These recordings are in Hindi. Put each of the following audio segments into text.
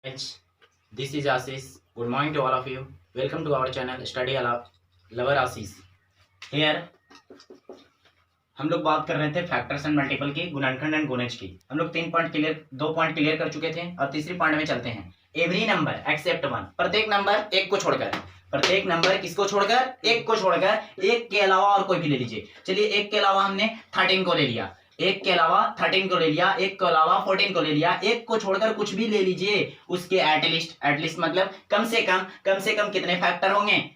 This is Ashish. Good morning to all of you. Welcome to our channel Study Lover Ashish. Here हम लोग बात कर रहे थे फैक्टर्स एंड मल्टीपल की, गुणनखंड एंड गुणज की। हम लोग 2 पॉइंट क्लियर कर चुके थे और तीसरी पॉइंट में चलते हैं। एवरी नंबर एक्सेप्ट वन, प्रत्येक नंबर एक को छोड़कर, प्रत्येक नंबर किसको छोड़कर? एक को छोड़कर, एक के अलावा और कोई भी ले लीजिए। चलिए एक के अलावा हमने 13 को ले लिया, एक के अलावा 13 को ले लिया, एक के अलावा 14 को ले लिया, एक को छोड़कर कुछ भी ले लीजिए, उसके एटलीस्ट मतलब कम से कम कितने फैक्टर होंगे?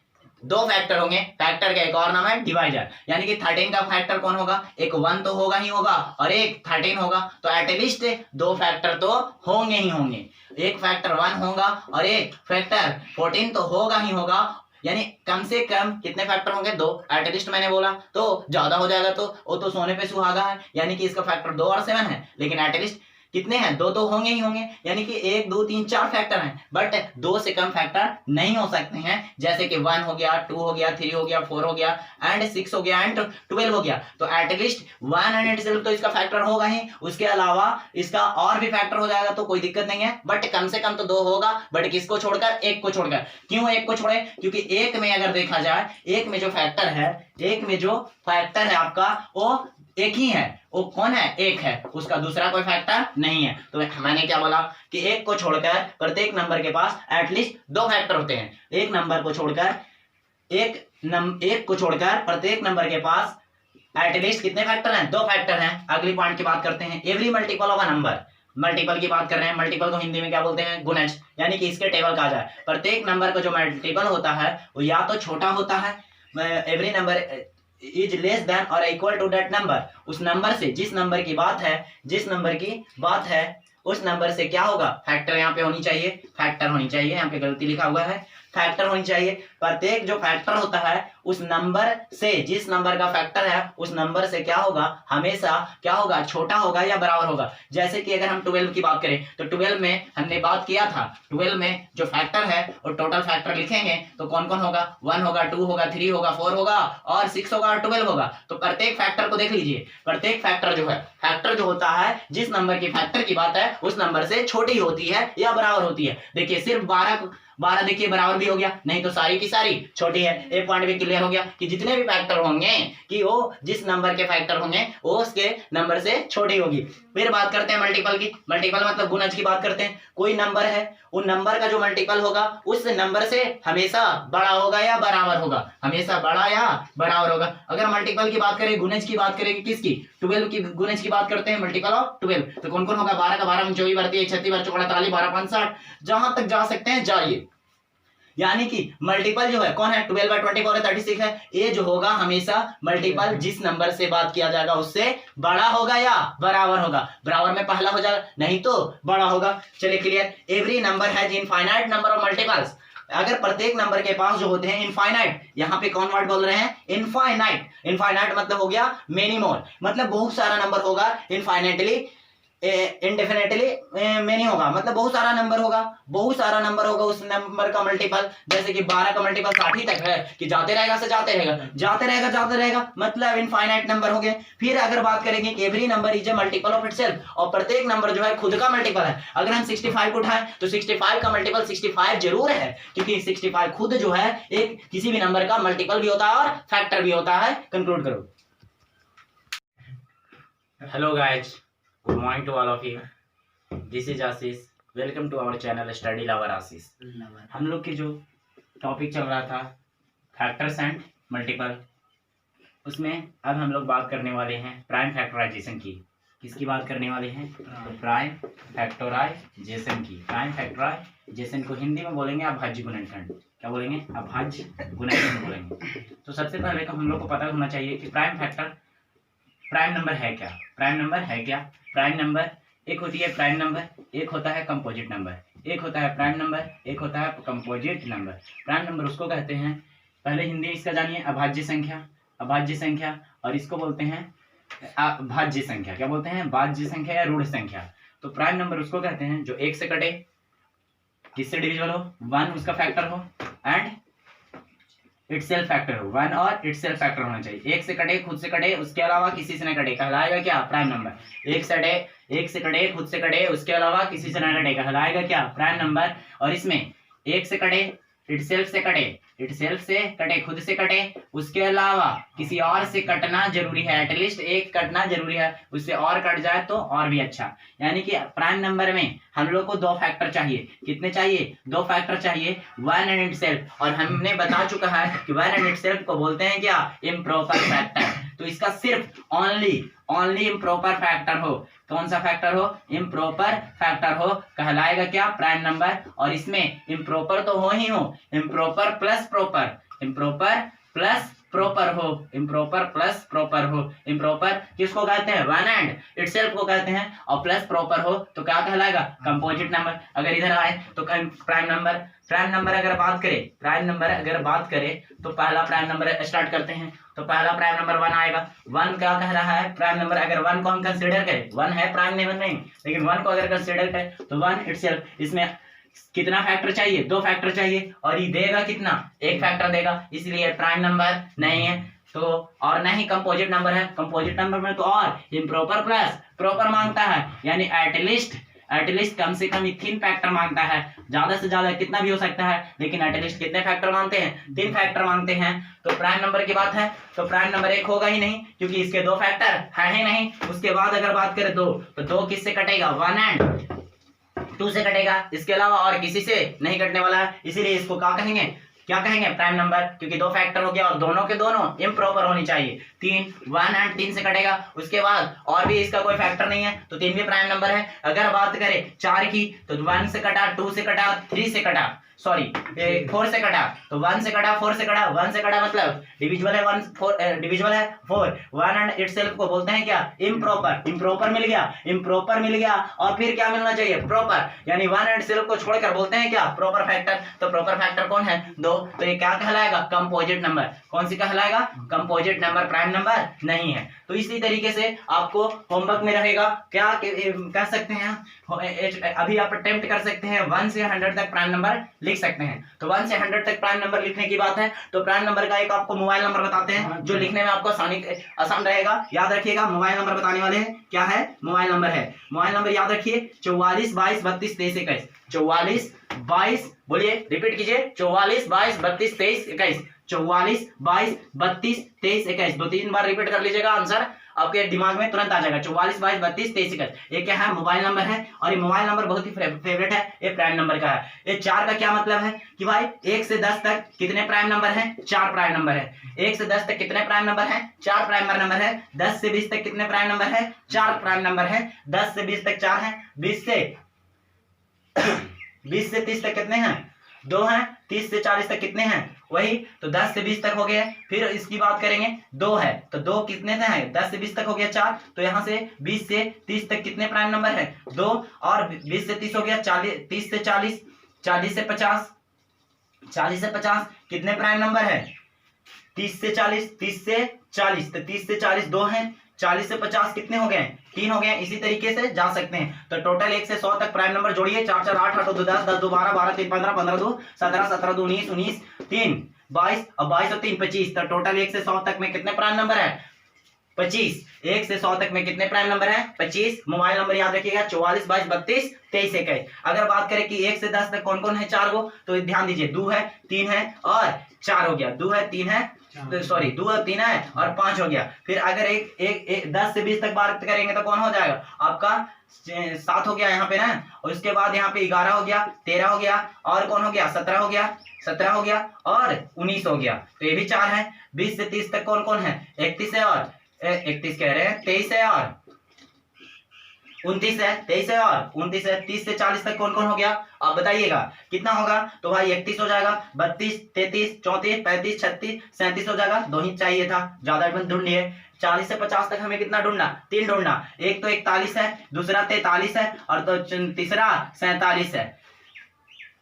2 फैक्टर होंगे। फैक्टर का एक और नाम है डिवाइजर, यानी कि 13 का फैक्टर कौन होगा? एक 1 तो होगा ही होगा और एक 13 होगा, तो एटलीस्ट 2 फैक्टर तो होंगे ही होंगे। एक फैक्टर 1 होगा और एक फैक्टर 14 तो होगा ही होगा, यानी कम से कम कितने फैक्टर होंगे? 2। एटलीस्ट मैंने बोला तो ज्यादा हो जाएगा तो वो तो सोने पे सुहागा है, यानी कि इसका फैक्टर 2 और 7 है, लेकिन एटलीस्ट कितने हैं? 2 तो होंगे ही होंगे, यानी कि 1 2 3 4 फैक्टर हैं, बट 2 से कम फैक्टर नहीं हो सकते हैं। जैसे कि 1 हो गया, 2 हो गया, 3 हो गया, 4 हो गया एंड 6 हो गया एंड 12 हो गया, तो एटलीस्ट 1 एंड सिर्फ तो इसका फैक्टर होगा ही, उसके अलावा इसका और भी फैक्टर हो जाएगा तो कोई दिक्कत नहीं है, बट कम से कम तो 2 होगा, बट किसको छोड़कर? एक को छोड़कर। क्यों एक को छोड़े? क्योंकि एक में अगर देखा जाए, एक में जो फैक्टर है आपका वो एक ही है। वो कौन है? एक है, उसका दूसरा कोई फैक्टर नहीं है। तो मैंने क्या बोला कि एक को छोड़कर प्रत्येक नंबर के पास एटलीस्ट 2 फैक्टर होते हैं। एक नंबर को छोड़कर एक को छोड़कर प्रत्येक नंबर के पास एटलीस्ट कितने फैक्टर हैं? 2 फैक्टर हैं। अगली पॉइंट की बात करते हैं। Every multiple of a number, multiple की बात कर रहे हैं। मल्टीपल को हिंदी में क्या बोलते हैं? गुणज, यानी कि इसके टेबल कहा जाए। प्रत्येक नंबर का जो मल्टीपल होता है वो या तो छोटा होता है, every number is less than और इक्वल टू दैट नंबर, उस नंबर से जिस नंबर की बात है उस नंबर से क्या होगा? फैक्टर यहाँ पे होनी चाहिए, फैक्टर होनी चाहिए, यहाँ पे गलती लिखा हुआ है, फैक्टर होनी चाहिए। प्रत्येक जो फैक्टर होता है उस नंबर से, जिस नंबर का फैक्टर है उस नंबर से क्या होगा? हमेशा क्या होगा? छोटा होगा या बराबर होगा। जैसे कि अगर हम 12 की बात करें तो 12 में हमने बात किया था, 12 में जो फैक्टर है और टोटल फैक्टर लिखेंगे तो कौन कौन होगा? 1 होगा, 2 होगा, 3 होगा, 4 होगा और 6 होगा और 12 होगा। तो प्रत्येक फैक्टर को देख लीजिए, प्रत्येक फैक्टर जो होता है जिस नंबर की फैक्टर की बात है उस नंबर से छोटी होती है या बराबर होती है। देखिए सिर्फ 12 देखिए बराबर भी हो गया, नहीं तो सारी की सारी छोटी है। एक पॉइंट भी क्लियर हो गया कि जितने भी फैक्टर होंगे कि वो जिस नंबर के फैक्टर होंगे वो उसके नंबर से छोटी होगी। फिर बात करते हैं मल्टीपल की। मल्टीपल मतलब गुणज की बात करते हैं। कोई नंबर है, उन नंबर का जो मल्टीपल होगा उस नंबर से हमेशा बड़ा होगा या बराबर होगा? हमेशा बड़ा या बराबर होगा। अगर मल्टीपल की बात करें, गुणज की बात करें, किसकी? 12 की गुणज की बात करते हैं, मल्टीपल ऑफ 12, तो कौन कौन होगा? 12 का 12 24 बढ़ती 36 12 44 12 5 60, जहां तक जा सकते हैं जाइए। यानी कि मल्टीपल जो है कौन है? 12 / 24 है, 36 है। ये जो होगा हमेशा मल्टीपल जिस नंबर से बात किया जाएगा उससे बड़ा होगा या बराबर होगा। बराबर में पहला हो जाएगा, नहीं तो बड़ा होगा। चलिए clear. Every number has infinite number of multiples. अगर प्रत्येक नंबर के पास जो होते हैं इनफाइनाइट, यहाँ पे कौन वर्ड बोल रहे हैं? इनफाइनाइट। इनफाइनाइट मतलब हो गया मेनी मोर, मतलब बहुत सारा नंबर होगा। इनफाइनाइटली इंडेफिनेटली मेनी होगा, मतलब बहुत सारा नंबर होगा उस नंबर का मल्टीपल। जैसे कि 12 का मल्टीपल 60 तक है कि जाते रहेगा, मतलब इनफाइनाइट नंबर हो गए। फिर अगर बात करेंगे कि every number is a multiple of itself, और प्रत्येक नंबर जो है खुद का मल्टीपल है। अगर हम 65 को उठाएं तो 65 का मल्टीपल 65 जरूर है, क्योंकि 65 खुद जो है एक किसी भी नंबर का मल्टीपल भी होता है और फैक्टर भी होता है। कंक्लूड करो। Hello guys, good morning to all of you. This is Ashish. Welcome to our channel Study Lover Ashish. हम लोग की जो टॉपिक चल रहा था फैक्टर्स एंड मल्टीपल, उसमें अब हम लोग बात करने वाले हैं प्राइम फैक्टराइजेशन की। किसकी बात करने वाले हैं? तो प्राइम फैक्टराइजेशन की। प्राइम फैक्टराइजेशन को हिंदी में बोलेंगे अभाज्य गुणनखंड। क्या बोलेंगे? अभाज्य गुणनखंड बोलेंगे। तो सबसे पहले तो हम लोग को पता होना चाहिए कि प्राइम नंबर है क्या? प्राइम नंबर एक होती है प्राइम नंबर, एक होता है कंपोजिट नंबर। एक होता है प्राइम नंबर, एक होता है कंपोजिट नंबर। प्राइम नंबर उसको कहते हैं, पहले हिंदी इसका जानिए, अभाज्य संख्या, और इसको बोलते हैं भाज्य संख्या। क्या बोलते हैं? भाज्य संख्या या ऋण संख्या। तो प्राइम नंबर उसको कहते हैं जो 1 से कटे, किससे डिविजिबल हो? 1 उसका फैक्टर हो, एंड इटसेल्फ फैक्टर हो, वन और इटसेल्फ फैक्टर होना चाहिए। एक से कटे, खुद से कटे, उसके अलावा किसी से न कटे, कहलाएगा क्या? Prime number. एक से कटे, खुद से कटे, उसके अलावा किसी से न कटे, कहलाएगा क्या? Prime number. और इसमें एक से कटे, इटसेल्फ से कटे, इटसेल्फ से कटे, खुद से कटे, उसके अलावा किसी और से कटना जरूरी है, एटलीस्ट एक कटना जरूरी है, उससे और कट जाए तो और भी अच्छा। यानी कि प्राइम नंबर में हम लोग को दो फैक्टर चाहिए। कितने चाहिए? दो फैक्टर चाहिए, वन एंड इटसेल्फ। और हमने बता चुका है कि वन एंड इटसेल्फ को बोलते हैं क्या? Improper factor. तो इसका सिर्फ ओनली इम्प्रॉपर फैक्टर हो, कौन सा फैक्टर हो? इम्प्रॉपर फैक्टर हो, कहलाएगा क्या? Prime number. और इसमें इम्प्रॉपर तो हो ही हो, improper plus proper, improper plus proper हो, इम्प्रॉपर प्लस प्रॉपर हो। इम्प्रॉपर किसको कहते हैं? वन एंड इटसेल्फ को कहते हैं। और प्लस प्रॉपर हो तो क्या कहलाएगा? Composite number. अगर इधर आए तो प्राइम नंबर। प्राइम नंबर अगर बात करें तो पहला प्राइम नंबर स्टार्ट करते हैं। तो पहला प्राइम नंबर वन आएगा। वन क्या कह रहा है? Prime number. अगर वन को हम कंसीडर करें, वन है प्राइम नंबर नहीं, लेकिन वन को अगर कंसीडर करें तो वन इटसेल्फ। इसमें कितना फैक्टर चाहिए? दो फैक्टर चाहिए। और ये देगा कितना? एक फैक्टर देगा, इसलिए प्राइम नंबर नहीं है। तो और नहीं कंपोजिट नंबर है। कंपोजिट नंबर में तो और इम्प्रॉपर प्लस प्रॉपर मांगता है, यानी एटलीस्ट कम से कम 3 फैक्टर मांगता है। ज्यादा से ज्यादा कितना भी हो सकता है, लेकिन एटलीस्ट कितने फैक्टर मांगते हैं? 3 फैक्टर मांगते हैं। तो प्राइम नंबर की बात है तो प्राइम नंबर 1 होगा ही नहीं, क्योंकि इसके दो फैक्टर है ही नहीं। उसके बाद अगर बात करें दो, तो दो किससे कटेगा? वन एंड टू से कटेगा, इसके अलावा और किसी से नहीं कटने वाला है, इसीलिए इसको क्या कहेंगे? प्राइम नंबर, क्योंकि दो फैक्टर हो गया और दोनों के दोनों इम्प्रॉपर होनी चाहिए। 3, 1 एंड 3 से कटेगा, उसके बाद और भी इसका कोई फैक्टर नहीं है, तो 3 भी प्राइम नंबर है। अगर बात करें 4 की, तो 1 से कटा, 2 से कटा, 3 से कटा, सॉरी 4 से कटा, तो 1 से कटा, 4 से कटा, 1 से कटा, मतलब डिविजिबल है 1, 4 डिविजिबल है 4। वन एंड इटसेल्फ को बोलते हैं क्या? इम्प्रॉपर। इम्प्रॉपर मिल गया और फिर क्या मिलना चाहिए? प्रॉपर। यानी वन एंड इटसेल्फ को छोड़कर बोलते हैं क्या? Proper factor. तो प्रॉपर फैक्टर कौन है? 2। तो ये क्या कहलाएगा? Composite number. कौन सी कहलाएगा? कंपोजिट नंबर, प्राइम नंबर नहीं है। तो इसी तरीके से आपको होमवर्क में रहेगा, क्या कह सकते हैं, अभी आप अटेम्प्ट कर सकते हैं 1 से 100 तक प्राइम नंबर लिख सकते हैं। तो 1 से 100 तक प्राइम नंबर लिखने की बात है, तो प्राइम नंबर का एक आपको मोबाइल नंबर बताते हैं, जो लिखने में आपको आसान रहेगा। याद रखिएगा, मोबाइल नंबर बताने वाले हैं। क्या है? मोबाइल नंबर है। मोबाइल नंबर याद रखिए 44 22 32 23 21। 44 22, बोलिए, रिपीट कीजिए, 44 22 32 23 21। 44 22 32 23 21। 2-3 बार रिपीट कर लीजिएगा, आंसर आपके दिमाग में तुरंत आ जाएगा। 44 22 32 23 21। ये क्या है? मोबाइल नंबर है। और ये मोबाइल नंबर बहुत ही फेवरेट है, ये प्राइम नंबर का है। ये 4 का क्या मतलब है कि भाई 1 से 10 तक कितने प्राइम नंबर हैं? 4 प्राइम नंबर है। 1 से 10 तक कितने प्राइम नंबर हैं? 4 प्राइम नंबर है। 10 से 20 तक कितने प्राइम नंबर है? 4 प्राइम नंबर है। 10 से 20 तक 4 है। 20 से 30 तक कितने हैं? 2 हैं। 30 से 40 तक कितने हैं? वही। तो 10 से 20 तक हो गया। फिर इसकी बात करेंगे, 2 है, तो 2 कितने हैं? 10 से 20 तक हो गया 4। तो यहाँ से 20 से 30 तक कितने प्राइम नंबर है? 2। और 20 से 30 हो गया 40, 30 से 40, 40 से 50, 40 से 50 कितने प्राइम नंबर है? 30 से 40, 30 से 40, तो 30 से 40 2 हैं। 40 से 50 कितने हो गए? 3 हो गए। इसी तरीके से जा सकते हैं। तो टोटल 1 से 100 तक प्राइम नंबर जोड़िए। 4 4 8 8 2 10 10 2 12 12 3 15 15 2 17 17 2 19 19 3 22 और 22 और 3 25। तो टोटल 1 से 100 तक में कितने प्राइम नंबर है? 25। 1 से 100 तक में कितने प्राइम नंबर है? 25। मोबाइल नंबर याद रखिएगा 44 22 32 23 21। अगर बात करें कि 1 से 10 तक कौन कौन है? 4 को, तो ध्यान दीजिए, 2 है, 3 है और 4 हो गया। 2 है, 3 है, सॉरी 2 और 3 है और 5 हो गया। फिर अगर एक 10 से 20 तक बात करेंगे तो कौन हो जाएगा? आपका 7 हो गया यहाँ पे ना। और उसके बाद यहाँ पे 11 हो गया, 13 हो गया, और कौन हो गया? 17 हो गया, 17 हो गया और 19 हो गया। तो ये भी 4 है। 20 से 30 तक कौन कौन है? 31 है और 31 कह रहे हैं, 23 है और 29 है, 23 है और 29 है। 30 से 40 तक कौन कौन हो गया? आप बताइएगा कितना होगा? तो भाई 31 हो जाएगा, 32 33 34 35 36 37 हो जाएगा। 2 ही चाहिए था, ज्यादा मत ढूंढिए। 40 से 50 तक हमें कितना ढूंढना? 3 ढूंढना। एक तो 41 है, दूसरा 43 है और तो तीसरा 47 है।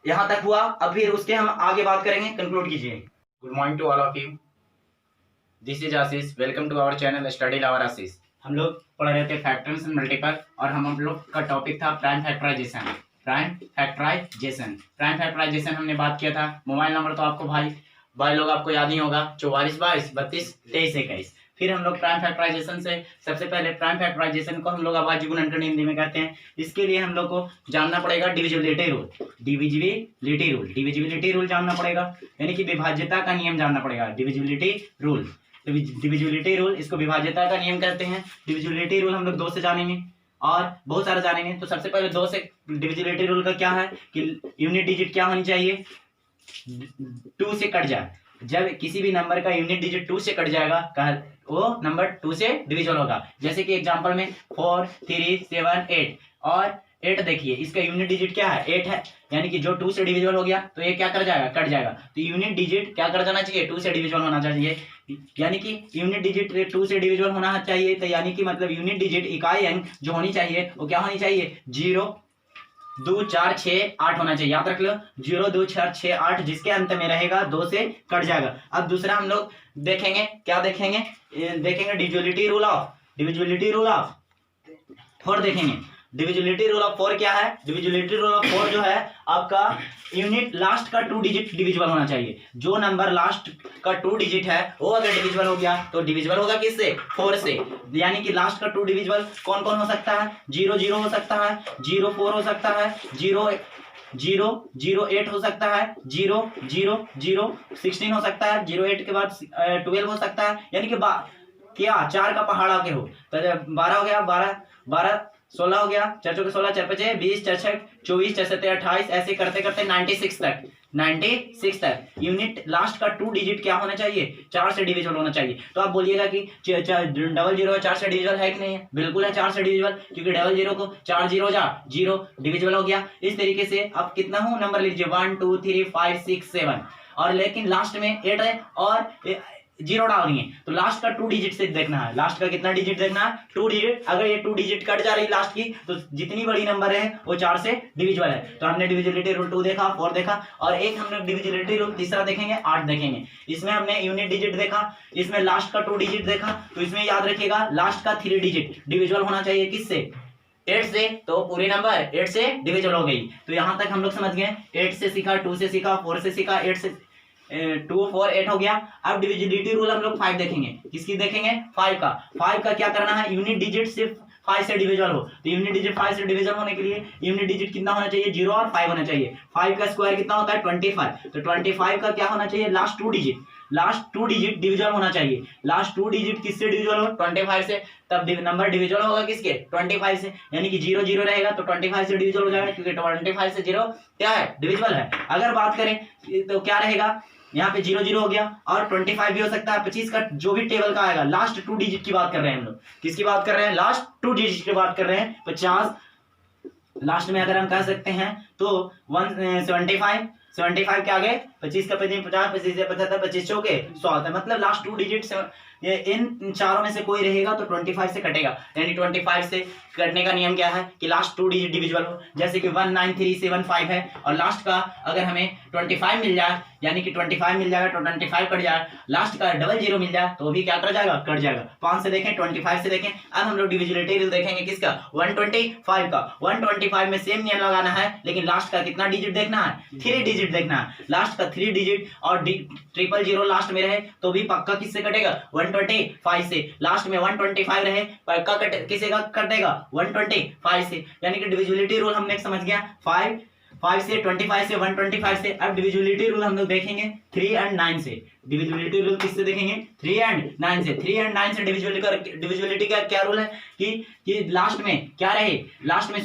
यहां तक हुआ। अब फिर उसके हम आगे बात करेंगे, कंक्लूड कीजिए। Good morning to all of you, this is Ashish, welcome to our channel study lover Ashish. हम लोग पढ़ रहे थे फैक्टर्स एंड मल्टीपल, और हम लोग का टॉपिक था प्राइम फैक्टराइजेशन। प्राइम फैक्टराइजेशन हमने बात किया था। मोबाइल नंबर तो आपको भाई बाय लोग आपको याद ही होगा, 44 22 32 23 21। फिर हम लोग प्राइम फैक्टराइजेशन से, सबसे पहले प्राइम फैक्टराइजेशन को हम लोग अभाज्य गुणनखंड हिंदी में कहते हैं। इसके लिए हम लोग को जानना पड़ेगा डिविजिबिलिटी रूल, डिविजिबिलिटी रूल जानना पड़ेगा, यानी कि विभाज्यता का नियम जानना पड़ेगा। डिविजिबिलिटी रूल इसको विभाज्यता का नियम कहते हैं। डिविजिबिलिटी रूल हम लोग 2 से जानेंगे और बहुत सारा जानेंगे। तो सबसे पहले 2 से डिविजिबिलिटी रूल का क्या है कि यूनिट डिजिट क्या होनी चाहिए, 2 से कट जाए। जब किसी भी नंबर का यूनिट डिजिट 2 से कट जाएगा वो नंबर 2 से डिविजिबल होगा। जैसे कि एग्जांपल में 4 3 7 8 और 8 देखिए, इसका यूनिट डिजिट क्या है, 8 है, यानी कि जो 2 से डिविजिबल हो गया तो ये क्या कर जाएगा, कट जाएगा। तो यूनिट डिजिट क्या कर जाना चाहिए, 2 से डिविजिबल होना चाहिए, यानी कि यूनिट डिजिट 2 से डिविजिबल होना चाहिए। तो यानी कि मतलब यूनिट डिजिट इकाई अंक जो होनी चाहिए वो क्या होनी चाहिए, 0 2 4 6 8 होना चाहिए। याद रख लो 0 2 4 6 8, जिसके अंत में रहेगा 2 से कट जाएगा। अब दूसरा हम लोग देखेंगे, क्या देखेंगे, डिविजिबिलिटी रूल ऑफ 4 देखेंगे। डिविजिबिलिटी रूल ऑफ 4 क्या है, डिविजिबिलिटी रूल ऑफ 4 जो है आपका यूनिट लास्ट का 2 डिजिट डिविजिबल होना चाहिए। जो नंबर लास्ट का 2 डिजिट है वो अगर डिविजिबल हो गया तो डिविजिबल होगा किससे, 4 से। यानी कि लास्ट का 2 डिविजिबल कौन कौन हो सकता है, 0 0 हो सकता है, 0 4 हो सकता है, 0 0 0 8 हो सकता है, 0 0 0 16 हो सकता है, 0 8 के बाद 12 हो सकता है। यानी कि क्या 4 का पहाड़ आके हो तो 12 हो गया, 12 16 हो गया, 4 चौके 16, 4 5 20, 4 6 24, 4 7 28, ऐसे करते करते 96 तक यूनिट लास्ट का 2 डिजिट क्या होना चाहिए, 4 से डिविजिबल होना चाहिए। तो आप बोलिएगा कि 00 4 से डिविजिबल है कि नहीं है, बिल्कुल है 4 से डिविजिबल, क्योंकि 00 को 4 0 जा 0 डिविजिबल हो गया। इस तरीके से आप कितना हो नंबर लीजिए 1 2 3 5 6 7, और लेकिन लास्ट में 8 है और 0 डालनी है, तो लास्ट का 2 डिजिट से देखना है। लास्ट का कितना डिजिट देखना है, 2 डिजिट। अगर ये 2 डिजिट कट जा रही लास्ट की तो जितनी बड़ी नंबर है वो 4 से डिविजिबल है। तो हमने डिविजिबिलिटी रूल 2 देखा, 4 देखा, और एक हमने डिविजिबिलिटी रूल तीसरा देखेंगे, 8 देखेंगे। इसमें हमने यूनिट डिजिट देखा, इसमें लास्ट का 2 डिजिट देखा। तो इसमें याद रखिएगा लास्ट का 3 डिजिट डिविजिबल होना चाहिए किससे, 8 से। तो पूरे नंबर 8 से डिविजिबल हो गई। तो यहां तक हम लोग समझ गए, 8 से सीखा, 2 से सीखा, 4 से सीखा, 8 से 2 4 8 हो गया। अब डिविजिबिलिटी रूल हम लोग 5 देखेंगे। किसकी देखेंगे, 5 का। 5 का क्या करना है, यूनिट डिजिट सिर्फ 5 से डिविजिबल हो। तो यूनिट डिजिट 5 से डिविजिबल होने के लिए यूनिट डिजिट कितना होना चाहिए, 0 और 5 होना चाहिए। 5 का स्क्वायर कितना होता है, 25। तो 25 का क्या होना चाहिए, लास्ट 2 डिजिट डिविजिबल होना चाहिए। लास्ट 2 डिजिट किससे डिविजिबल हो, 25 से। तब नंबर डिविजिबल होगा किसके, 25 से। यानी कि 0 0 रहेगा तो 25 से डिविजिबल हो जाएगा, क्योंकि 25 से 0 क्या है, डिविजिबल है। अगर बात करें तो क्या रहेगा, यहाँ पे 0 0 हो गया, और 25 भी हो सकता है। 25 का जो भी टेबल का आएगा, लास्ट 2 डिजिट की बात कर रहे हैं हम लोग। किसकी बात कर रहे हैं, लास्ट 2 डिजिट की बात कर रहे हैं। 50 लास्ट में अगर हम कह सकते हैं तो 75 के आगे 25 का 25 50, 25 से 75, 25 चौके 100, मतलब लास्ट 2 डिजिट ये इन चारों में से कोई रहेगा तो 25 से कटेगा। यानी 25 से कटने का नियम क्या है कि लास्ट 2 डिजिट डिविजिबल हो। जैसे कि 19375 है और लास्ट का अगर हमें 25 मिल जाए, यानी कि 25 मिल जाएगा तो 25 कट जाए, लास्ट का 00 मिल जाए तो भी क्या कर जाएगा, कट जाएगा। 5 से देखें, 25 से देखें। अब हम लोग डिविजिबिलिटी रूल देखेंगे किसका, 125 का। 125 में सेम नियम लगाना है, लेकिन लास्ट का कितना डिजिट देखना है, 3 डिजिट देखना है। लास्ट का 3 डिजिट और 000 लास्ट में रहे तो भी पक्का किससे कटेगा, 125 से। लास्ट में 125 रहे पक्का किससे कटेगा, 125 से। यानी कि डिविजिबिलिटी रूल हमने समझ गया, 5 से 25 से 125 से। अब डिविजिबिलिटी रूल हम लोग देखेंगे 3 और 9 से। डिविजिबिलिटी रूल किससे देखेंगे, 3 और 9 से। 3 और 9 से डिविजिबिलिटी का क्या रूल है कि लास्ट में क्या रहे, लास्ट में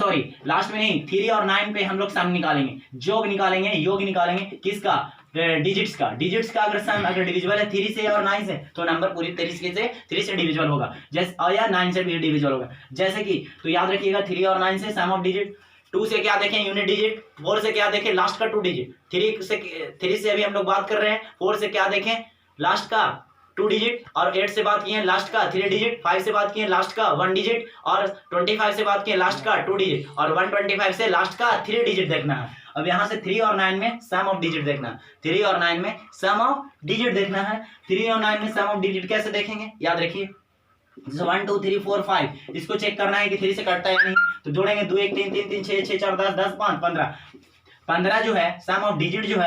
नहीं, 3 और 9 पे हम लोग सम निकालेंगे, योग निकालेंगे किसका, डिजिट्स का। अगर डिविजिबल है 3 से और 9 से तो नंबर पूरी तरीके से 3 से डिविजिबल होगा, जैसे या 9 से भी डिविजिबल होगा। जैसे कि तो याद रखिएगा 3 और 9 से सम ऑफ डिजिट। 2 से क्या देखें, यूनिट डिजिट। 4 से क्या देखें, लास्ट का 2 डिजिट। 3 से अभी हम लोग बात कर रहे हैं। 4 से क्या देखें, लास्ट का 2 डिजिट। और 8 से बात किए लास्ट का 3 डिजिट। 5 से बात किए लास्ट का 1 डिजिट। और 25 से बात किए लास्ट का 2 डिजिट। और 125 से लास्ट का 3 डिजिट देखना है। अब यहाँ से 3 और 9 में सम ऑफ डिजिट देखना है। 3 और 9 में सम ऑफ डिजिट देखना है। 3 और 9 में सम ऑफ डिजिट कैसे देखेंगे, याद रखिए 1 2 3 4 5 इसको चेक करना है कि 3 से कटता है या नहीं। तो जोड़ेंगे 2 1 3 3 3 6 6 4 10 10 5 15। 15 जो है सम ऑफ डिजिट जो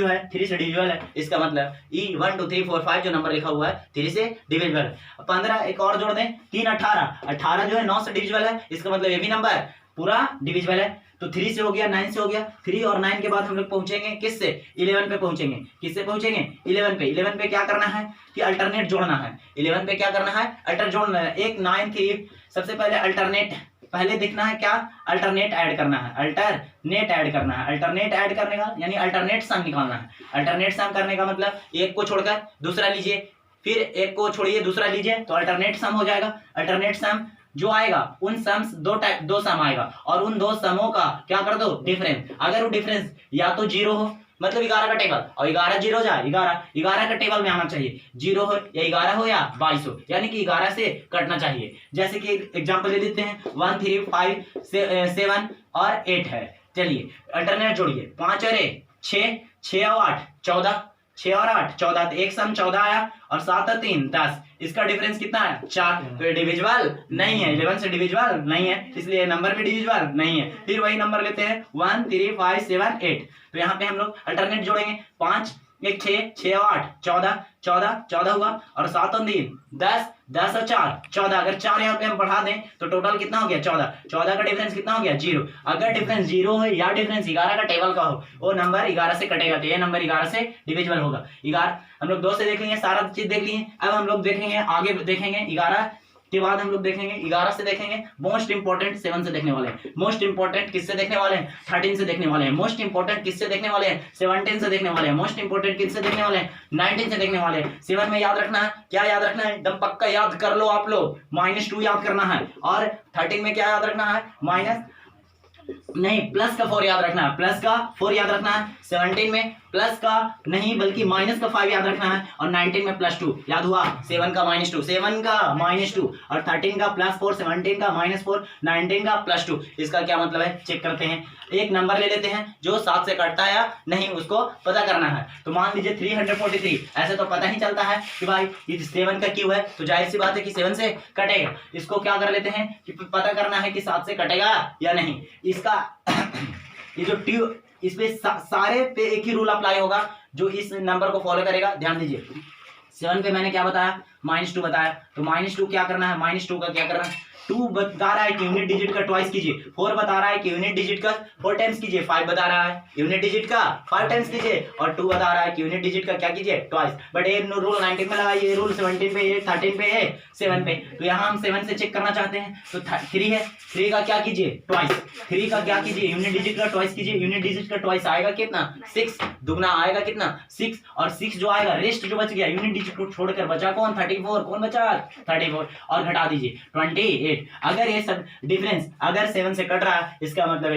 है 3 से डिविजिबल है। इसका मतलब ई 1 2 3 4 5 जो नंबर लिखा हुआ है 3 से डिविजिबल है। 15 एक और जोड़ दें 3 18 जो है 9 से डिविजिबल है। इसका मतलब ये भी नंबर पूरा डिविजिबल है। तो 3 से हो गया, 9 से हो गया। 3 और 9 के बाद हम लोग पहुंचेंगे किससे? 11 पे पहुंचेंगे। किससे पहुंचेंगे? 11 पे। 11 पे क्या करना है कि अल्टरनेट जोड़ना है। 11 पे क्या करना है? अल्टर जोड़ना है। एक 9 थी, सबसे पहले अल्टरनेट पहले देखना है, क्या अल्टरनेट ऐड करना है। अल्टरनेट ऐड करना है। अल्टरनेट ऐड करने का यानी अल्टरनेट सम निकालना है। अल्टरनेट सम करने का मतलब एक को छोड़कर दूसरा लीजिए, फिर एक को छोड़िए दूसरा लीजिए, तो अल्टरनेट सम हो जाएगा। अल्टरनेट सम जो आएगा उन सम्स दो सम आएगा और उन दो समों का क्या कर दो? डिफरेंस। अगर वो डिफरेंस या तो 0 हो, मतलब 11 का टेबल, और 11 0 जाए, 11 का टेबल में आना चाहिए। 0 हो या 11 हो या 22 हो, यानी कि 11 से कटना चाहिए। जैसे कि एग्जांपल ले लेते हैं 1 3 5 7 और 8 है। चलिए अल्टरनेट जोड़िए। 5 और 6, 6 और 8 14, 6 और 8 14, तो एक सम 14 आया और 7 और 3 10। इसका डिफरेंस कितना है? 4। तो ये डिविजिबल नहीं है, 11 से डिविजिबल नहीं है, इसलिए नंबर भी डिविजिबल नहीं है। फिर वही नंबर लेते हैं 1 3 5 7 8। तो यहाँ पे हम लोग अल्टरनेट जोड़ेंगे। 5 1 6, 6 और 8 14, 14 हुआ और 7 और 3 10, 10 और 4 14। अगर 4 यहाँ पे हम बढ़ा दें तो टोटल कितना हो गया? 14। 14 का डिफरेंस कितना हो गया? 0। अगर डिफरेंस 0 हो या डिफरेंस 11 का टेबल का हो, वो नंबर 11 से कटेगा, तो ये नंबर 11 से डिविजिबल होगा। 11 हम लोग 2 से देख लेंगे, सारा चीज देख लिए। अब हम लोग देखेंगे, आगे देखेंगे 11 के बाद हम लोग देखेंगे 11 से देखेंगे। मोस्ट इंपोर्टेंट 7 से देखने वाले हैं। मोस्ट इंपोर्टेंट किससे देखने वाले हैं? 13 से देखने वाले हैं। मोस्ट इंपोर्टेंट किससे देखने वाले हैं? 17 से देखने वाले हैं। मोस्ट इंपोर्टेंट किससे देखने वाले हैं? 19 से देखने वाले हैं। 7 में याद रखना है, क्या याद रखना है? एकदम पक्का याद कर लो आप लोग, -2 याद करना है। और 13 में क्या याद रखना है? प्लस का 4 याद रखना है। प्लस का 4 याद रखना है। 17 में प्लस का नहीं बल्कि माइनस का 5 याद रखना है। और 19 में +2 याद हुआ। 7 का -2, 7 का -2 और 13 का +4, 17 का -4, 19 का +2। इसका क्या मतलब है? चेक करते हैं। एक नंबर ले लेते हैं जो 7 से कटता है या नहीं, उसको पता करना है। तो मान लीजिए 343। ऐसे तो पता ही चलता है कि भाई ये 7 का क्यों है, तो जाहिर सी बात है कि 7 से कटेगा। इसको क्या कर लेते हैं कि पता करना है कि 7 से कटेगा या नहीं। इसका ये जो इस पे सारे पे एक ही रूल अप्लाई होगा जो इस नंबर को फॉलो करेगा। ध्यान दीजिए 7 पे मैंने क्या बताया? -2 बताया। तो -2 क्या करना है? -2 का क्या करना है? 2 बता रहा है कि यूनिट डिजिट का ट्वाइस कीजिए। 4 बता रहा है कि यूनिट डिजिट का 4 टाइम्स कीजिए। 5 बता रहा है यूनिट डिजिट का 5 टाइम्स कीजिए। और 2 बता रहा है कि यूनिट डिजिट का क्या कीजिए? ट्वाइस। बट ये रूल 19 में लगाइए, रूल 17 पे है, 13 पे है, 7 पे। तो यहाँ हम 7 से चेक करना चाहते हैं, तो 3 है, 3 का क्या कीजिए? ट्वाइस। 3 का क्या कीजिए? यूनिट डिजिट का ट्वाइस कीजिए। यूनिट डिजिट का ट्वाइस आएगा कितना? 6। दुगना आएगा कितना? 6। और 6 जो आएगा, रेस्ट जो बच गया यूनिट डिजिट को छोड़कर बचा कौन? 34। कौन बचा? 34। और घटा दीजिए 28। अगर ये डिफरेंस अगर 7 से कट रहा है, इसका मतलब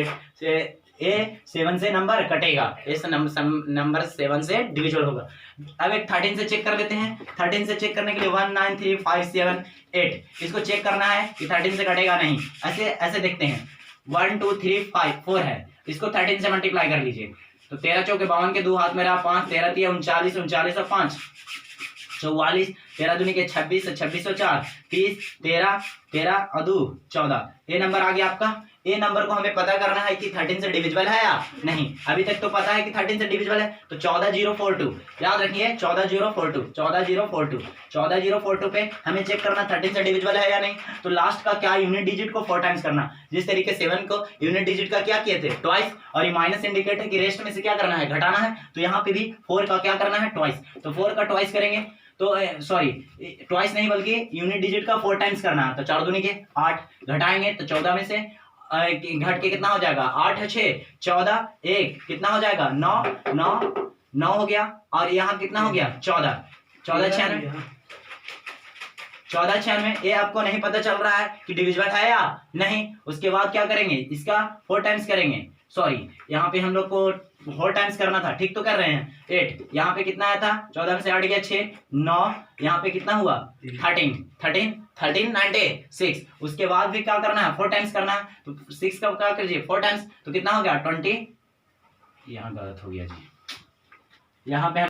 ये 7 से नंबर कटेगा, इस नंबर 7 से डिविजिबल होगा। अब एक 13 से चेक कर लेते हैं। 13 से चेक करने के लिए 1 9 3 5 7 8 इसको चेक करना है कि 13 से कटेगा नहीं। ऐसे देखते हैं 1 2 3 5 4 है, इसको 13 से मल्टीप्लाई कर लीजिए। तो 13 चौके 52 के 2 हाथ में रहा 5, 13 3 39, 39 और 5 44, 13 दूनी के 26, 26 और 4 30, 13 13 और 2 14। ये नंबर आ गया आपका। ये नंबर को हमें पता करना है कि 13 से डिविजिबल है या नहीं। अभी तक तो पता है कि 13 से डिविजिबल है, तो 14042 याद रखिए। 14042 14042 14042 पे हमें चेक करना 13 से डिविजिबल है या नहीं। तो लास्ट का क्या? यूनिट डिजिट को 4 टाइम्स करना। जिस तरीके 7 को यूनिट डिजिट का क्या किए थे? ट्वाइस। और ये माइनस इंडिकेट है कि रेस्ट में से क्या करना है? घटाना है। तो यहाँ पे भी 4 का क्या करना है? ट्वाइस। तो 4 का ट्वाइस करेंगे तो सॉरी ट्वाइस नहीं बल्कि यूनिट डिजिट का 4 टाइम्स करना है। तो 4 दूनी के 8 घटाएंगे तो 14 में से घट के कितना हो जाएगा? 8 6 14 1 कितना हो जाएगा? 9 हो गया। और यहाँ कितना हो गया? 14 96 96। ये आपको नहीं पता चल रहा है कि डिविजिबल है या नहीं। उसके बाद क्या करेंगे? इसका 4 टाइम्स करेंगे। सॉरी यहाँ पे हम लोग को 4 टाइम्स करना था, ठीक तो कर रहे हैं। 8 यहाँ पे कितना आया था? 14 में से 8 गया 6 9। यहाँ पे कितना हुआ? 13 96। उसके बाद भी क्या करना है? 4 टाइम्स करना है। तो 6 का क्या कीजिए? 4 टाइम्स, तो कितना हो गया? 20। यहाँ गलत हो गया जी, यहाँ पे